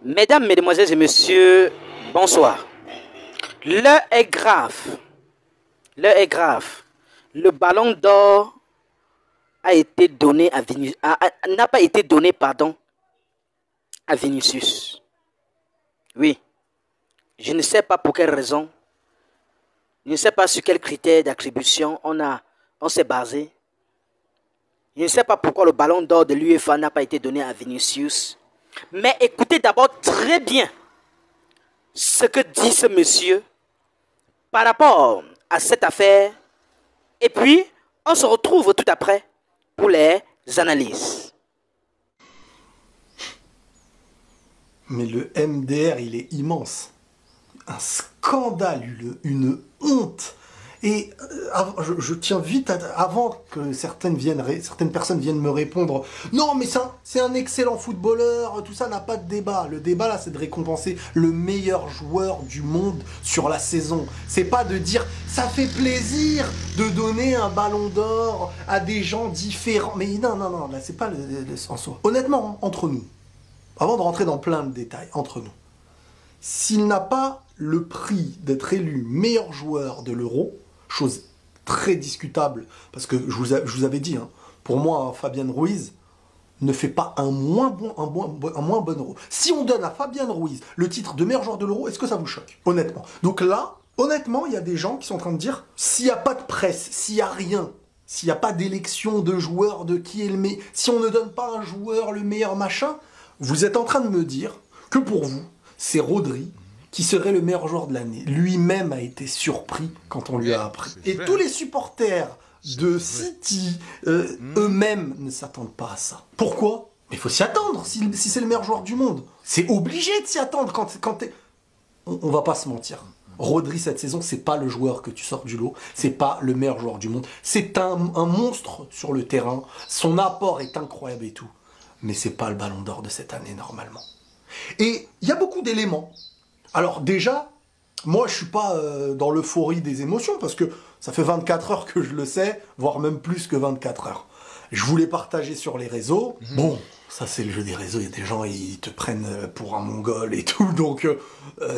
Mesdames, Mesdemoiselles et Messieurs, bonsoir. L'heure est grave. L'heure est grave. Le ballon d'or a été donné à Vinicius, n'a pas été donné, pardon, à Vinicius. Oui. Je ne sais pas pour quelle raison. Je ne sais pas sur quels critères d'attribution on s'est basé. Je ne sais pas pourquoi le ballon d'or de l'UEFA n'a pas été donné à Vinicius. Mais écoutez d'abord très bien ce que dit ce monsieur par rapport à cette affaire. Et puis, on se retrouve tout après pour les analyses. Mais le MDR, il est immense. Un scandale, une honte. Et je tiens vite, avant que certaines personnes viennent me répondre « Non, mais c'est un excellent footballeur, tout ça n'a pas de débat. » Le débat, là, c'est de récompenser le meilleur joueur du monde sur la saison. C'est pas de dire « Ça fait plaisir de donner un ballon d'or à des gens différents. » Mais non, là, c'est pas le sens. Honnêtement, entre nous, avant de rentrer dans plein de détails, entre nous, s'il n'a pas le prix d'être élu meilleur joueur de l'Euro, chose très discutable, parce que je vous avais dit, hein, pour moi, Fabien Ruiz ne fait pas un moins bon Euro. Si on donne à Fabien Ruiz le titre de meilleur joueur de l'Euro, est-ce que ça vous choque? Honnêtement. Donc là, honnêtement, il y a des gens qui sont en train de dire, s'il n'y a pas de presse, s'il n'y a rien, s'il n'y a pas d'élection de joueurs, de qui est le meilleur, si on ne donne pas un joueur le meilleur machin, vous êtes en train de me dire que pour vous, c'est Rodri qui serait le meilleur joueur de l'année. Lui-même a été surpris quand on lui a appris. Et tous les supporters de City, eux-mêmes ne s'attendent pas à ça. Pourquoi? Mais il faut s'y attendre si c'est le meilleur joueur du monde. C'est obligé de s'y attendre quand t'es... On va pas se mentir. Rodri, cette saison, c'est pas le joueur que tu sors du lot. C'est pas le meilleur joueur du monde. C'est un monstre sur le terrain. Son apport est incroyable et tout. Mais c'est pas le ballon d'or de cette année, normalement. Et il y a beaucoup d'éléments. Alors déjà, moi je suis pas dans l'euphorie des émotions, parce que ça fait 24 heures que je le sais, voire même plus que 24 heures. Je voulais partager sur les réseaux. Bon, ça c'est le jeu des réseaux, il y a des gens, ils te prennent pour un mongol et tout, donc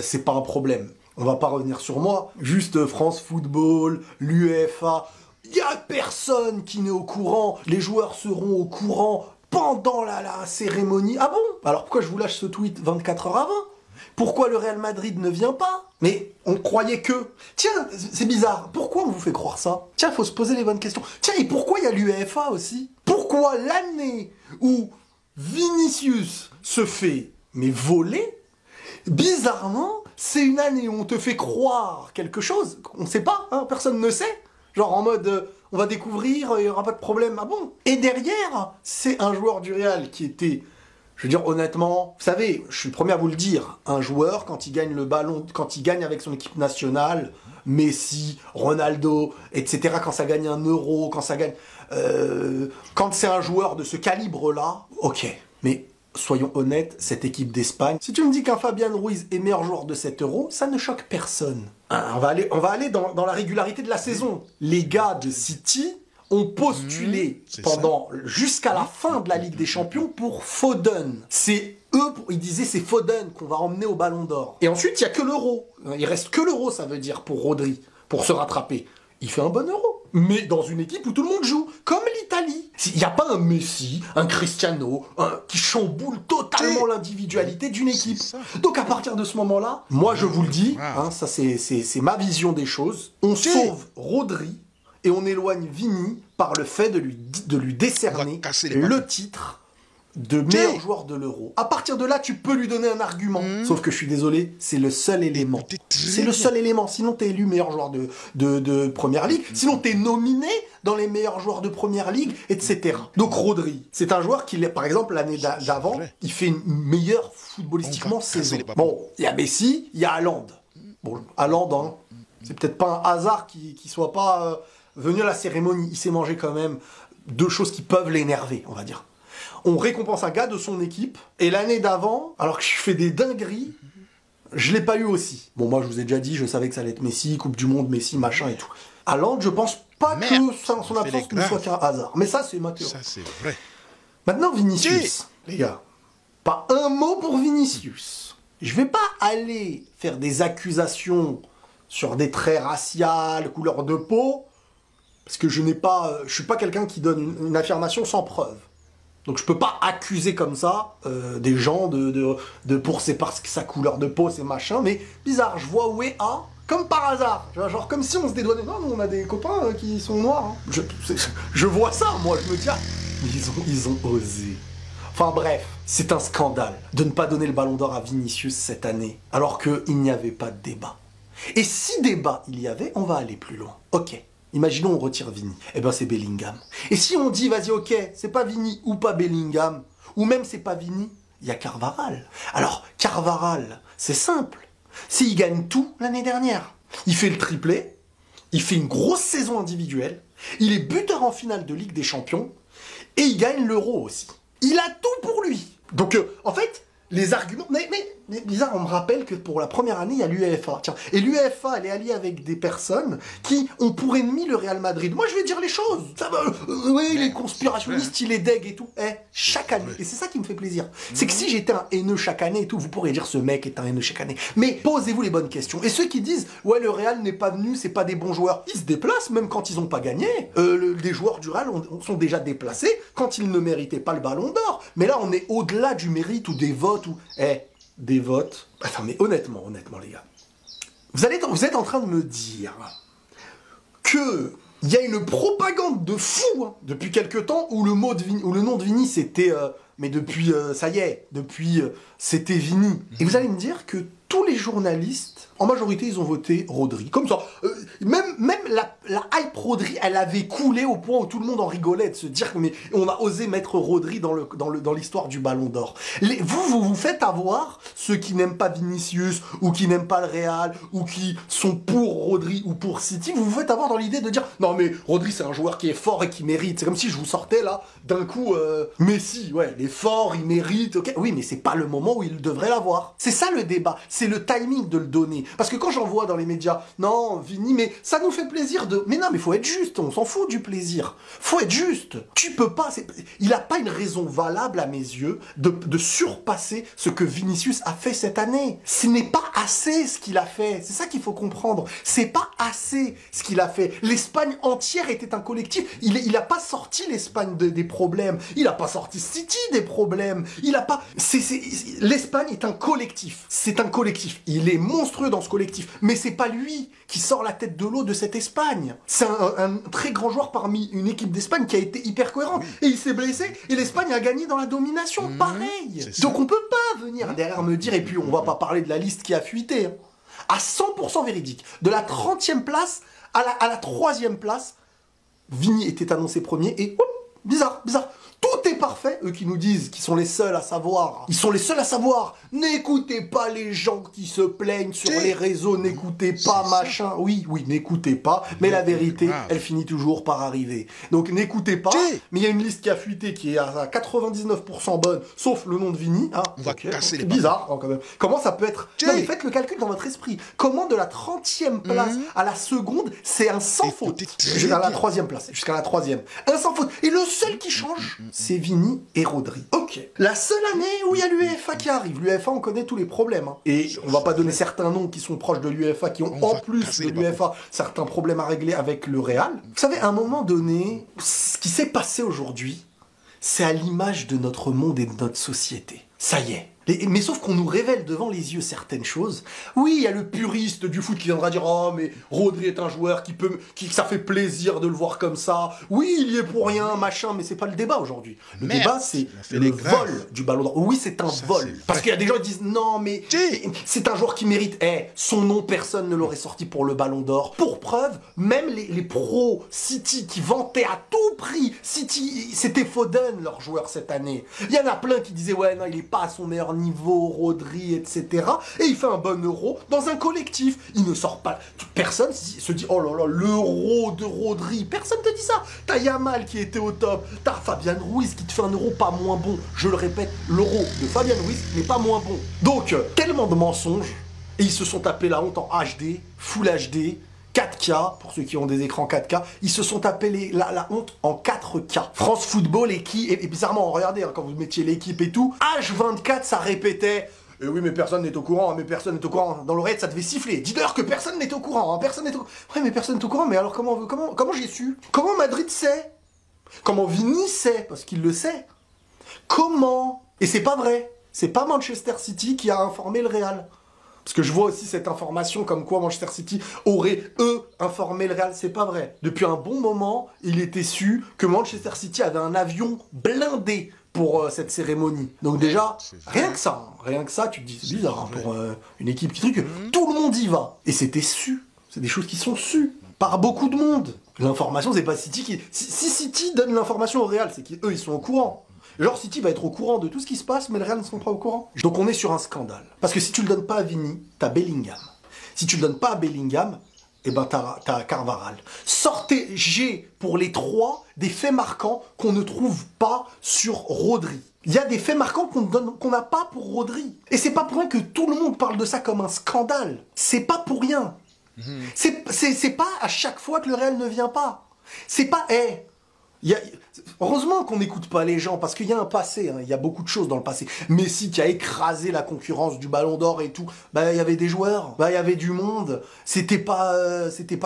c'est pas un problème. On va pas revenir sur moi, juste France Football, l'UEFA, il y a personne qui n'est au courant, les joueurs seront au courant pendant la cérémonie. Ah bon? Alors pourquoi je vous lâche ce tweet 24 heures avant? Pourquoi le Real Madrid ne vient pas? Mais on croyait que... Tiens, c'est bizarre. Pourquoi on vous fait croire ça? Tiens, faut se poser les bonnes questions. Tiens, et pourquoi il y a l'UEFA aussi? Pourquoi l'année où Vinicius se fait, mais voler, bizarrement, c'est une année où on te fait croire quelque chose, on sait pas, hein, personne ne sait. Genre en mode, on va découvrir, il n'y aura pas de problème. Ah bon? Et derrière, c'est un joueur du Real qui était... Je veux dire, honnêtement, vous savez, je suis le premier à vous le dire, un joueur, quand il gagne le ballon, quand il gagne avec son équipe nationale, Messi, Ronaldo, etc., quand ça gagne un euro, quand ça gagne... quand c'est un joueur de ce calibre-là, ok. Mais soyons honnêtes, cette équipe d'Espagne, si tu me dis qu'un Fabien Ruiz est meilleur joueur de cet euro, ça ne choque personne. Hein, on va aller dans la régularité de la saison. Les gars de City... ont postulé jusqu'à la fin de la Ligue des Champions pour Foden. C'est eux, ils disaient c'est Foden qu'on va emmener au Ballon d'Or. Et ensuite, il n'y a que l'Euro. Il reste que l'Euro, ça veut dire, pour Rodri, pour se rattraper. Il fait un bon Euro. Mais dans une équipe où tout le monde joue, comme l'Italie. Il n'y a pas un Messi, un Cristiano, qui chamboule totalement l'individualité d'une équipe. Donc à partir de ce moment-là, moi je vous le dis, hein, ça c'est ma vision des choses, on sauve Rodri, et on éloigne Vini par le fait de lui décerner le titre de meilleur joueur de l'Euro. À partir de là, tu peux lui donner un argument. Sauf que je suis désolé, c'est le seul élément. C'est le seul élément. Sinon, t'es élu meilleur joueur de Première Ligue. Sinon, t'es nominé dans les meilleurs joueurs de Première Ligue, etc. Donc Rodri, c'est un joueur qui, par exemple, l'année d'avant, il fait une meilleure footballistiquement saison. Bon, il y a Messi, il y a Haaland. Bon, Haaland, hein, c'est peut-être pas un hasard qu'il soit pas... venu à la cérémonie, il s'est mangé quand même deux choses qui peuvent l'énerver, on va dire. On récompense un gars de son équipe, et l'année d'avant, alors que je fais des dingueries, je l'ai pas eu aussi. Bon, moi, je vous ai déjà dit, je savais que ça allait être Messi, Coupe du Monde, Messi, machin et tout. Haaland, je pense pas que son absence ne soit qu'un hasard. Mais ça, c'est ma théorie. Ça, c'est vrai. Maintenant, Vinicius, les gars. Pas un mot pour Vinicius. Je vais pas aller faire des accusations sur des traits raciaux, couleur de peau, parce que je suis pas quelqu'un qui donne une affirmation sans preuve. Donc je peux pas accuser comme ça des gens parce que sa couleur de peau, c'est machin, mais bizarre, je vois Weah, comme par hasard, genre comme si on se dédouanait. Non, nous on a des copains qui sont noirs. Hein. Je vois ça, moi, je me dis, ils ont osé. Enfin bref, c'est un scandale de ne pas donner le ballon d'or à Vinicius cette année, alors qu'il n'y avait pas de débat. Et si débat il y avait, on va aller plus loin. Ok, imaginons on retire Vini, eh ben c'est Bellingham. Et si on dit, vas-y ok, c'est pas Vini ou pas Bellingham, ou même c'est pas Vini, il y a Carvajal. Alors Carvajal, c'est simple, s'il gagne tout l'année dernière, il fait le triplé, il fait une grosse saison individuelle, il est buteur en finale de Ligue des Champions, et il gagne l'Euro aussi. Il a tout pour lui. Donc, en fait, les arguments... Mais bizarre, on me rappelle que pour la première année, il y a l'UEFA. Tiens, et l'UEFA, elle est alliée avec des personnes qui ont pour ennemi le Real Madrid. Moi, je vais dire les choses. Oui, les conspirationnistes, il est deg et tout. Chaque année. Et c'est ça qui me fait plaisir. C'est que si j'étais un haineux chaque année et tout, vous pourriez dire ce mec est un haineux chaque année. Mais posez-vous les bonnes questions. Et ceux qui disent, ouais, le Real n'est pas venu, c'est pas des bons joueurs, ils se déplacent même quand ils n'ont pas gagné. Des joueurs du Real sont déjà déplacés quand ils ne méritaient pas le ballon d'or. Mais là, on est au-delà du mérite ou des votes ou... des votes. Enfin, mais honnêtement, les gars. Vous êtes en train de me dire que il y a une propagande de fou hein, depuis quelque temps où le nom de Vini c'était... mais depuis, ça y est, c'était Vini. Et vous allez me dire que tous les journalistes, en majorité, ils ont voté Rodri. Comme ça. Même la hype Rodri, elle avait coulé au point où tout le monde en rigolait de se dire mais on a osé mettre Rodri dans l'histoire du Ballon d'Or. Vous faites avoir ceux qui n'aiment pas Vinicius ou qui n'aiment pas le Real ou qui sont pour Rodri ou pour City. Vous faites avoir dans l'idée de dire non mais Rodri c'est un joueur qui est fort et qui mérite. C'est comme si je vous sortais là d'un coup Messi, ouais, il est fort, il mérite. Ok, oui, mais c'est pas le moment où il devrait l'avoir. C'est ça le débat. C'est le timing de le donner. Parce que quand j'en vois dans les médias, non, Vini, mais ça nous fait plaisir de... Mais non, mais faut être juste, on s'en fout du plaisir. Faut être juste. Tu peux pas... Il a pas une raison valable, à mes yeux, de surpasser ce que Vinicius a fait cette année. Ce n'est pas assez ce qu'il a fait. C'est ça qu'il faut comprendre. C'est pas assez ce qu'il a fait. L'Espagne entière était un collectif. Il a pas sorti l'Espagne des problèmes. Il a pas sorti City des problèmes. Il a pas... L'Espagne est un collectif. C'est un collectif. Il est monstrueux dans ce collectif. Mais c'est pas lui qui sort la tête de l'eau de cette Espagne. C'est un très grand joueur parmi une équipe d'Espagne qui a été hyper cohérente. Et il s'est blessé et l'Espagne a gagné dans la domination. Pareil. Donc on peut pas venir derrière me dire, et puis on va pas parler de la liste qui a fuité, hein, à 100% véridique. De la 30e place à la 3e place, Vini était annoncé premier et bizarre. Tout est parfait, eux qui nous disent qu'ils sont les seuls à savoir. Ils sont les seuls à savoir. N'écoutez pas les gens qui se plaignent sur les réseaux, n'écoutez pas machin. Oui, n'écoutez pas, mais la vérité, elle finit toujours par arriver. Donc n'écoutez pas, mais il y a une liste qui a fuité qui est à 99% bonne, sauf le nom de Vini. Ah, on va casser les bizarre quand même. Comment ça peut être... Non mais faites le calcul dans votre esprit. Comment de la 30e place à la seconde, c'est un sans faute. Jusqu'à la 3e place, jusqu'à la 3e. Un sans faute. Et le seul qui change, c'est Vini et Rodri. Ok. La seule année où il y a l'UEFA qui arrive. L'UEFA, on connaît tous les problèmes. Hein. Et on va pas donner certains noms qui sont proches de l'UEFA, qui ont en plus de l'UEFA certains problèmes à régler avec le Real. Vous savez, à un moment donné, ce qui s'est passé aujourd'hui, c'est à l'image de notre monde et de notre société. Ça y est. Mais sauf qu'on nous révèle devant les yeux certaines choses. Oui, il y a le puriste du foot qui viendra dire « Oh, mais Rodri est un joueur ça fait plaisir de le voir comme ça. Oui, il y est pour rien, machin. » Mais c'est pas le débat aujourd'hui. Le débat, c'est le vol du Ballon d'Or. Oui, c'est un vol. Parce qu'il y a des gens qui disent « Non, mais c'est un joueur qui mérite. Son nom, personne ne l'aurait sorti pour le Ballon d'Or. » Pour preuve, même les pros City qui vantaient à tout prix City, c'était Foden, leur joueur cette année. Il y en a plein qui disaient « Ouais, non, il est pas à son meilleur niveau, Rodri, etc. » Et il fait un bon euro dans un collectif. Il ne sort pas... Personne se dit « Oh là là, l'euro de Rodri. » Personne te dit ça. T'as Yamal qui était au top. T'as Fabian Ruiz qui te fait un euro pas moins bon. Je le répète, l'euro de Fabian Ruiz n'est pas moins bon. Donc, tellement de mensonges. Et ils se sont tapés la honte en HD, Full HD. 4K, pour ceux qui ont des écrans 4K, ils se sont tapés la honte en 4K. France Football et bizarrement, regardez, hein, quand vous mettiez l'équipe et tout, H24, ça répétait. Et oui, mais personne n'est au courant, mais personne n'est au courant. Dans l'oreillette, ça devait siffler. Dis-leur que personne n'est au courant, hein, personne n'est au courant. Ouais, mais personne n'est au courant, mais alors comment j'ai su? Comment Madrid sait? Comment Vini sait? Parce qu'il le sait. Comment? Et c'est pas vrai. C'est pas Manchester City qui a informé le Real. Parce que je vois aussi cette information comme quoi Manchester City aurait, eux, informé le Real. C'est pas vrai. Depuis un bon moment, il était su que Manchester City avait un avion blindé pour cette cérémonie. Donc déjà, rien que ça, tu te dis, c'est bizarre, hein, pour une équipe qui truc, tout le monde y va. Et c'était su. C'est des choses qui sont sues par beaucoup de monde. L'information, c'est pas City qui... Si City donne l'information au Real, c'est qu'eux, ils sont au courant. Genre City va être au courant de tout ce qui se passe, mais le Real ne sont pas au courant. Donc on est sur un scandale. Parce que si tu le donnes pas à Vini, t'as Bellingham. Si tu le donnes pas à Bellingham, eh ben t'as Carvajal. J'ai pour les trois des faits marquants qu'on ne trouve pas sur Rodri. Il y a des faits marquants qu'on n'a pas pour Rodri. Et c'est pas pour rien que tout le monde parle de ça comme un scandale. C'est pas pour rien. C'est pas à chaque fois que le Real ne vient pas. C'est pas... Heureusement qu'on n'écoute pas les gens, parce qu'il y a un passé, hein, il y a beaucoup de choses dans le passé. Messi qui a écrasé la concurrence du Ballon d'Or et tout, bah il y avait des joueurs, bah il y avait du monde. C'était pas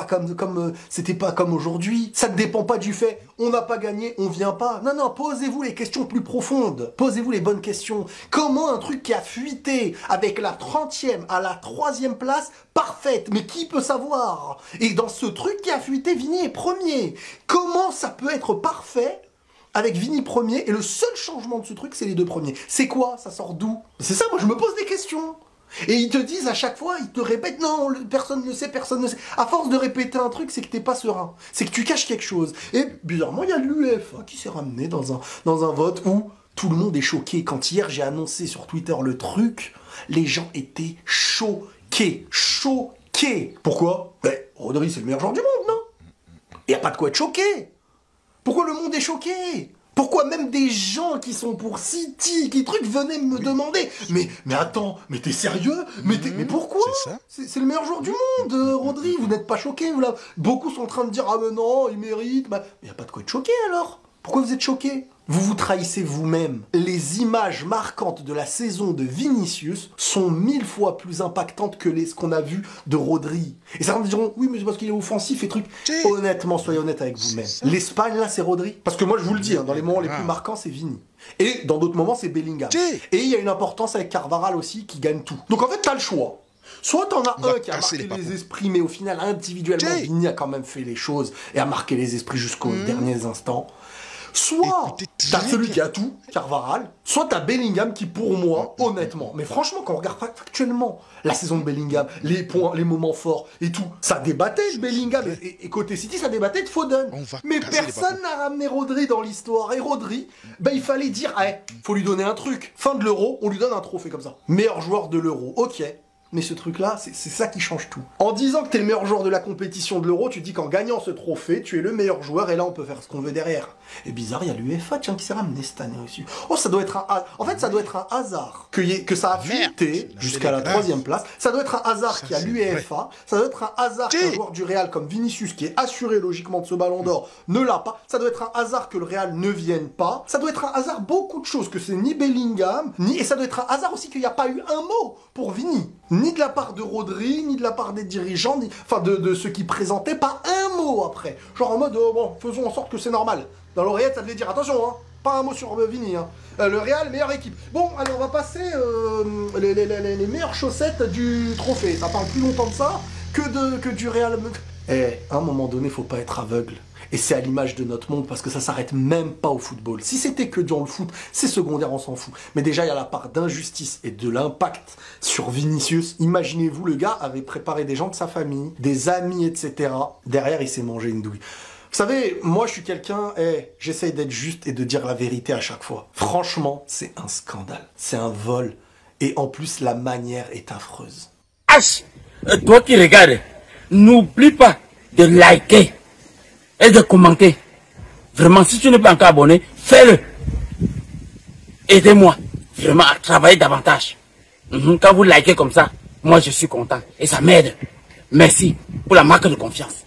comme aujourd'hui. Ça ne dépend pas du fait, on n'a pas gagné, on vient pas. Non, posez-vous les questions plus profondes. Posez-vous les bonnes questions. Comment un truc qui a fuité avec la 30e à la 3e place, parfaite, mais qui peut savoir? Et dans ce truc qui a fuité, Vini est premier. Comment ça peut être parfait avec Vini premier et le seul changement de ce truc, c'est les deux premiers? C'est quoi? Ça sort d'où? C'est ça, moi je me pose des questions. Et ils te disent à chaque fois, ils te répètent, non, personne ne sait, personne ne sait. À force de répéter un truc, c'est que t'es pas serein. C'est que tu caches quelque chose. Et bizarrement, il y a l'UEFA qui s'est ramené dans un vote où tout le monde est choqué. Quand hier j'ai annoncé sur Twitter le truc, les gens étaient choqués. Pourquoi? Ben, Rodri, c'est le meilleur joueur du monde, non? Il n'y a pas de quoi être choqué. Pourquoi le monde est choqué? Pourquoi même des gens qui sont pour City, qui venaient me demander, mais attends, mais t'es sérieux? Mais pourquoi? C'est le meilleur joueur du monde, Rodri, vous n'êtes pas choqué? Beaucoup sont en train de dire, ah mais non, il mérite. Bah, il n'y a pas de quoi être choqué alors. Pourquoi vous êtes choqué? Vous vous trahissez vous-même. Les images marquantes de la saison de Vinicius sont 1000 fois plus impactantes que ce qu'on a vu de Rodri. Et certains diront, oui, mais c'est parce qu'il est offensif et truc. Honnêtement, soyez honnête avec vous-même. L'Espagne, là, c'est Rodri. Parce que moi, je vous le dis, hein, dans les moments les plus marquants, c'est Vini. Et dans d'autres moments, c'est Bellingham. Et il y a une importance avec Carvajal aussi qui gagne tout. Donc en fait, t'as le choix. Soit t'en as un qui a marqué les esprits, mais au final, individuellement, Vini a quand même fait les choses et a marqué les esprits jusqu'aux derniers instants. Soit t'as celui qui a tout, Carvajal, soit t'as Bellingham qui, pour moi, honnêtement, mais franchement, quand on regarde factuellement la saison de Bellingham, les points, les moments forts et tout, ça débattait de Bellingham. Et côté City, ça débattait de Foden. Mais personne n'a ramené Rodri dans l'histoire. Et Rodri, ben, il fallait dire, faut lui donner un truc. Fin de l'Euro, on lui donne un trophée comme ça. Meilleur joueur de l'Euro, ok. Mais ce truc-là, c'est ça qui change tout. En disant que t'es le meilleur joueur de la compétition de l'Euro, tu dis qu'en gagnant ce trophée, tu es le meilleur joueur et là on peut faire ce qu'on veut derrière. Et bizarre, il y a l'UEFA, tiens, qui s'est ramené cette année aussi. Oh, ça doit être un hasard. En fait, ça doit être un hasard que ça a fuité jusqu'à la 3e place. Ça doit être un hasard qu'il y a l'UEFA. Ça doit être un hasard qu'un joueur du Real comme Vinicius, qui est assuré logiquement de ce ballon d'or, ne l'a pas. Ça doit être un hasard que le Real ne vienne pas. Ça doit être un hasard beaucoup de choses, que c'est ni Bellingham, et ça doit être un hasard aussi qu'il n'y a pas eu un mot pour Vini. Ni de la part de Rodri, ni de la part des dirigeants, enfin de ceux qui présentaient, pas un mot après. Genre en mode, bon, faisons en sorte que c'est normal. Dans l'oreillette, ça devait dire, attention, hein, pas un mot sur Vini. Hein. Le Real, meilleure équipe. Bon, allez, on va passer les meilleures chaussettes du trophée. Ça parle plus longtemps de ça que du Real. À un moment donné, faut pas être aveugle. Et c'est à l'image de notre monde, parce que ça s'arrête même pas au football. Si c'était que dans le foot, c'est secondaire, on s'en fout. Mais déjà, il y a la part d'injustice et de l'impact sur Vinicius. Imaginez-vous, le gars avait préparé des gens de sa famille, des amis, etc. Derrière, il s'est mangé une douille. Vous savez, moi, je suis quelqu'un, j'essaye d'être juste et de dire la vérité à chaque fois. Franchement, c'est un scandale. C'est un vol. Et en plus, la manière est affreuse. Toi qui regardes, n'oublie pas de liker et de commenter. Vraiment, si tu n'es pas encore abonné, fais-le. Aidez-moi vraiment à travailler davantage. Quand vous likez comme ça, moi je suis content et ça m'aide. Merci pour la marque de confiance.